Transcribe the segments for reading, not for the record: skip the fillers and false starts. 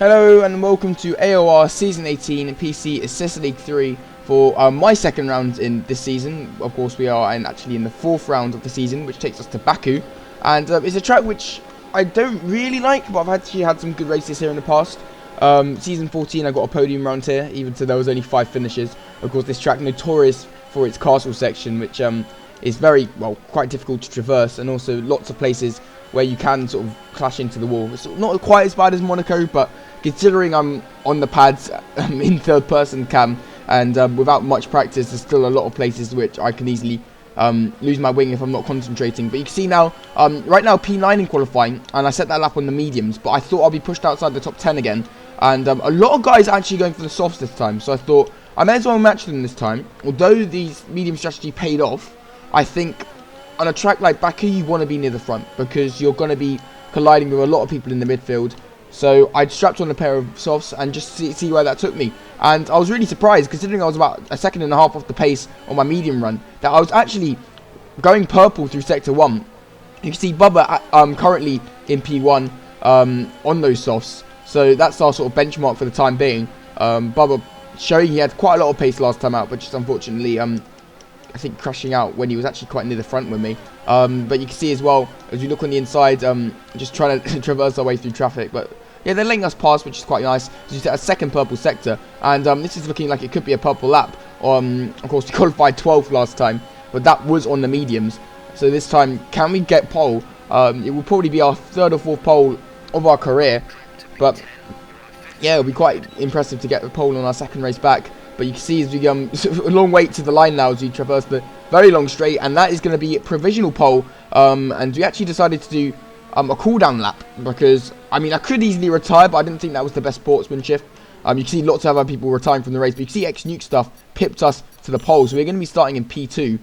Hello and welcome to AOR Season 18 PC Assist League 3 for my second round in this season. Of course, we are actually in the fourth round of the season, which takes us to Baku. And it's a track which I don't really like, but I've actually had some good races here in the past. Season 14, I got a podium round here, even though there was only 5 finishes. Of course, this track notorious for its castle section, which is very, well, quite difficult to traverse, and also lots of places where you can sort of clash into the wall. It's not quite as bad as Monaco, but considering I'm on the pads in third person cam, and without much practice, there's still a lot of places which I can easily lose my wing if I'm not concentrating. But you can see now, right now P9 in qualifying, and I set that lap on the mediums, but I thought I'll be pushed outside the top 10 again. And a lot of guys actually going for the softs this time, so I thought I may as well match them this time. Although these medium strategy paid off, I think on a track like Baku, you want to be near the front because you're going to be colliding with a lot of people in the midfield. So I strapped on a pair of softs and just see where that took me. And I was really surprised, considering I was about a second and a half off the pace on my medium run, that I was actually going purple through Sector 1. You can see Bubba currently in P1 on those softs. So that's our sort of benchmark for the time being. Bubba showing he had quite a lot of pace last time out, but just unfortunately I think crashing out when he was actually quite near the front with me. But you can see as well, as we look on the inside, just trying to traverse our way through traffic. But yeah, they're letting us pass, which is quite nice. So just a second purple sector, and this is looking like it could be a purple lap. Of course, we qualified 12th last time, but that was on the mediums. So this time, can we get pole? It will probably be our third or fourth pole of our career. But yeah, it'll be quite impressive to get the pole on our second race back. But you can see as we a long wait to the line now as we traverse the very long straight, and that is going to be a provisional pole. And we actually decided to do a cooldown lap because I mean I could easily retire, but I didn't think that was the best sportsmanship. You can see lots of other people retiring from the race, but you can see X-Nuke stuff pipped us to the pole, so we're going to be starting in P2.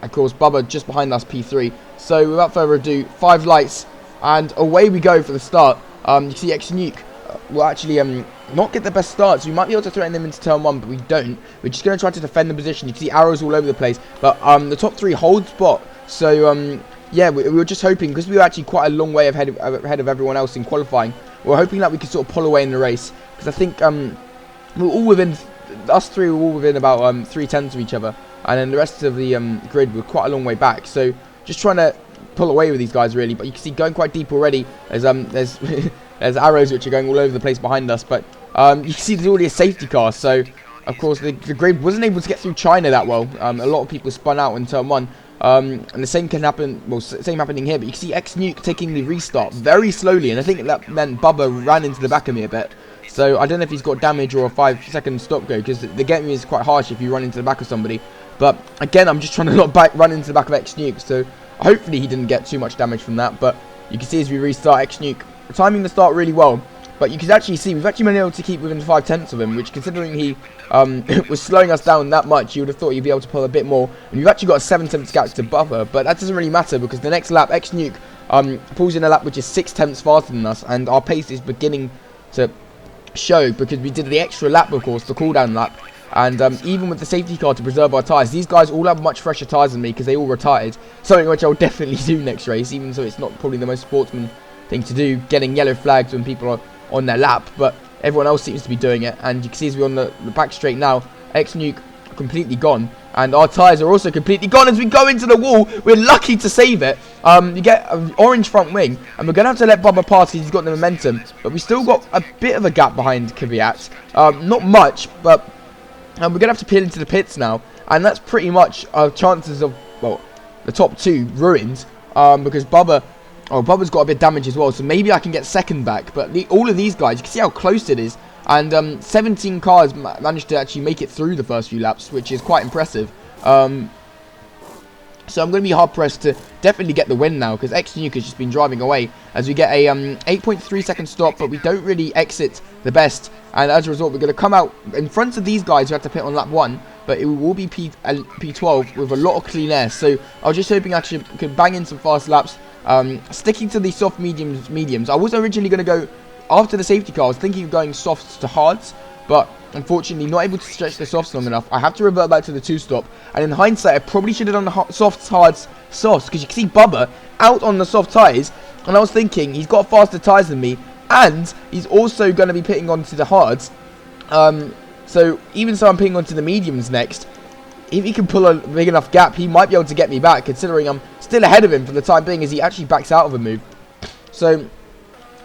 Of course, Bubba just behind us, P3. So without further ado, 5 lights, and away we go for the start. You can see X-Nuke will actually not get the best start, so we might be able to threaten them into turn 1, but we don't. We're just going to try to defend the position. You can see arrows all over the place, but the top 3 hold spot. So yeah, we were just hoping, because we were actually quite a long way ahead of everyone else in qualifying. We were hoping that we could sort of pull away in the race, because I think we're all within, us 3 were all within about 3/10 of each other, and then the rest of the grid were quite a long way back. So just trying to pull away with these guys really, but you can see going quite deep already. There's there's arrows which are going all over the place behind us, but you can see there's already a safety car. So of course the grid wasn't able to get through China that well. A lot of people spun out in turn 1. And the same can happen, well, same happening here, but you can see X-Nuke taking the restart very slowly, and I think that meant Bubba ran into the back of me a bit. So I don't know if he's got damage or a 5-second stop go, because the game is quite harsh if you run into the back of somebody. But again, I'm just trying to not run into the back of X-Nuke, so hopefully he didn't get too much damage from that. But you can see as we restart, X-Nuke timing the start really well. But you can actually see we've actually been able to keep within 5/10 of him, which, considering he was slowing us down that much, you would have thought you'd be able to pull a bit more. And we've actually got a 7/10 gap to Buffer, but that doesn't really matter because the next lap, X-Nuke pulls in a lap which is 6/10 faster than us, and our pace is beginning to show because we did the extra lap, of course, the cooldown lap. And even with the safety car to preserve our tyres, these guys all have much fresher tyres than me because they all retired. Something which I'll definitely do next race, even though it's not probably the most sportsman thing to do, getting yellow flags when people are on their lap, but everyone else seems to be doing it. And you can see as we're on the back straight now, X-Nuke completely gone, and our tyres are also completely gone as we go into the wall. We're lucky to save it. You get an orange front wing, and we're going to have to let Bubba pass because he's got the momentum, but we still got a bit of a gap behind Kvyat. Not much, but we're going to have to peel into the pits now, and that's pretty much our chances of, well, the top 2 ruined, because Bubba's got a bit of damage as well, so maybe I can get second back. But all of these guys, you can see how close it is. And 17 cars managed to actually make it through the first few laps, which is quite impressive. So I'm going to be hard-pressed to definitely get the win now, because X-Nuke has just been driving away as we get a 8.3 second stop, but we don't really exit the best. And as a result, we're going to come out in front of these guys who have to pit on lap 1, but it will be P12 with a lot of clean air. So I was just hoping I could bang in some fast laps. Sticking to the soft mediums. I was originally going to go after the safety car. I was thinking of going softs to hards, but unfortunately not able to stretch the softs long enough. I have to revert back to the 2-stop, and in hindsight I probably should have done the softs, hards, softs, because you can see Bubba out on the soft tyres, and I was thinking he's got faster tyres than me. And he's also going to be pitting onto the hards. So even so I'm pitting onto the mediums next, if he can pull a big enough gap, he might be able to get me back, considering I'm still ahead of him for the time being as he actually backs out of a move. So,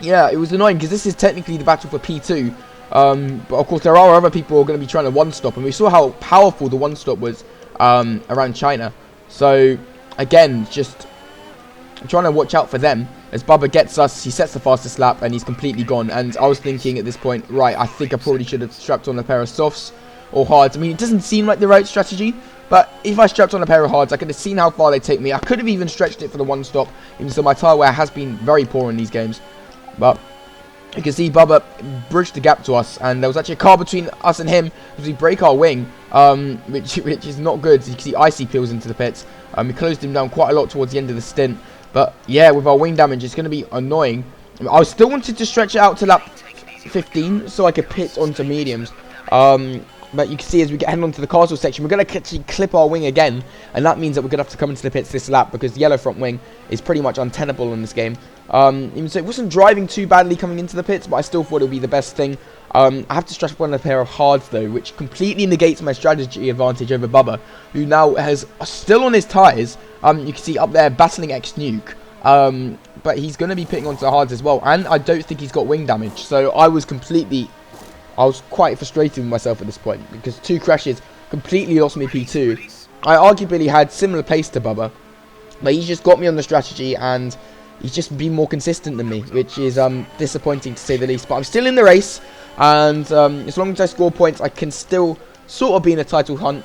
yeah, it was annoying because this is technically the battle for P2. But of course there are other people who are going to be trying to one-stop, and we saw how powerful the one-stop was around China. So, again, just trying to watch out for them. As Bubba gets us, he sets the fastest lap and he's completely gone. And I was thinking at this point, right, I think I probably should have strapped on a pair of softs or hards. I mean, it doesn't seem like the right strategy, but if I strapped on a pair of hards, I could have seen how far they take me. I could have even stretched it for the one stop, even though my tyre wear has been very poor in these games. But you can see Bubba bridged the gap to us, and there was actually a car between us and him as we break our wing, which is not good. You can see Icy peels into the pits. We closed him down quite a lot towards the end of the stint. But yeah, with our wing damage, it's going to be annoying. I still wanted to stretch it out to lap 15 so I could pit onto mediums. But you can see as we get heading onto the castle section, we're going to actually clip our wing again. And that means that we're going to have to come into the pits this lap because the yellow front wing is pretty much untenable in this game. Even so, it wasn't driving too badly coming into the pits, but I still thought it would be the best thing. I have to strap on a pair of hards though, which completely negates my strategy advantage over Bubba, who now has still on his tyres. You can see up there battling X-Nuke. But he's going to be pitting onto the hards as well, and I don't think he's got wing damage. So I was quite frustrated with myself at this point because 2 crashes completely lost me P2. I arguably had similar pace to Bubba, but he's just got me on the strategy and he's just been more consistent than me, which is disappointing to say the least. But I'm still in the race, and as long as I score points, I can still sort of be in a title hunt.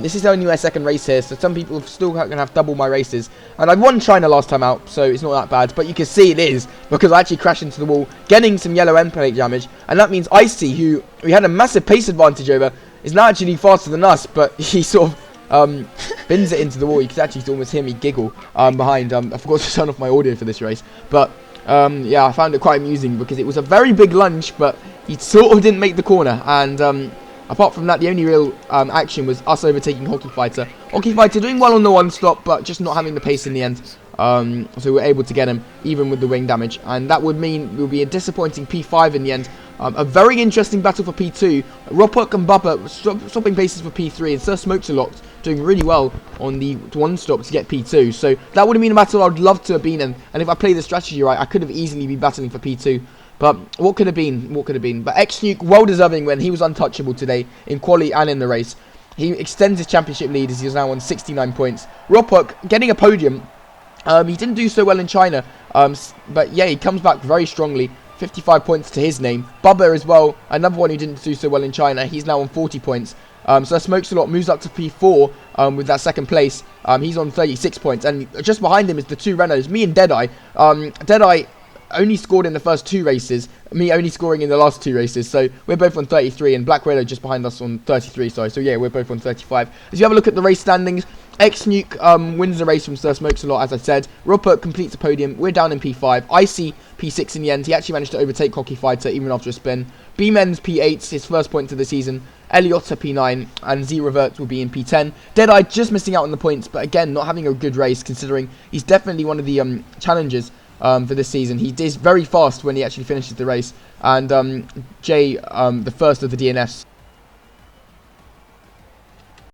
This is only my second race here, so some people still going to have double my races. And I won China last time out, so it's not that bad. But you can see it is, because I actually crashed into the wall, getting some yellow end plate damage. And that means Icy, who we had a massive pace advantage over, is now actually faster than us. But he sort of bins it into the wall. You can actually almost hear me giggle behind. I forgot to turn off my audio for this race. But yeah, I found it quite amusing because it was a very big lunge, but he sort of didn't make the corner. And apart from that, the only real action was us overtaking Hockey Fighter. Hockey Fighter doing well on the one stop, but just not having the pace in the end. So we're able to get him, even with the wing damage. And that would mean we'll be a disappointing P5 in the end. A very interesting battle for P2. Ropuk and Bubba swapping paces for P3. And Sir Smokes-a-Lot doing really well on the one stop to get P2. So that would have been a battle I'd love to have been in. And if I played the strategy right, I could have easily been battling for P2. But what could have been? What could have been? But X-Nuke, well deserving when he was untouchable today in quali and in the race. He extends his championship lead as he is now on 69 points. Ropuk getting a podium. He didn't do so well in China. But yeah, he comes back very strongly. 55 points to his name. Bubba as well, another one who didn't do so well in China. He's now on 40 points. So Smokes-a-Lot moves up to P4 with that second place. He's on 36 points. And just behind him is the 2 Renaults, me and Deadeye. Deadeye only scored in the first 2 races, me only scoring in the last 2 races, so we're both on 33, and Black Widow just behind us on 33, sorry, so yeah, we're both on 35. As you have a look at the race standings, X-Nuke wins the race from Sir Smokes-a-Lot, as I said. Rupert completes the podium, we're down in P5, Icy P6 in the end, he actually managed to overtake Hockey Fighter even after a spin. B-Men's P8, his first point of the season, Eliotta P9, and Z-Revert will be in P10. Deadeye just missing out on the points, but again, not having a good race, considering he's definitely one of the challengers for this season. He is very fast when he actually finishes the race, and Jay, the first of the DNFs,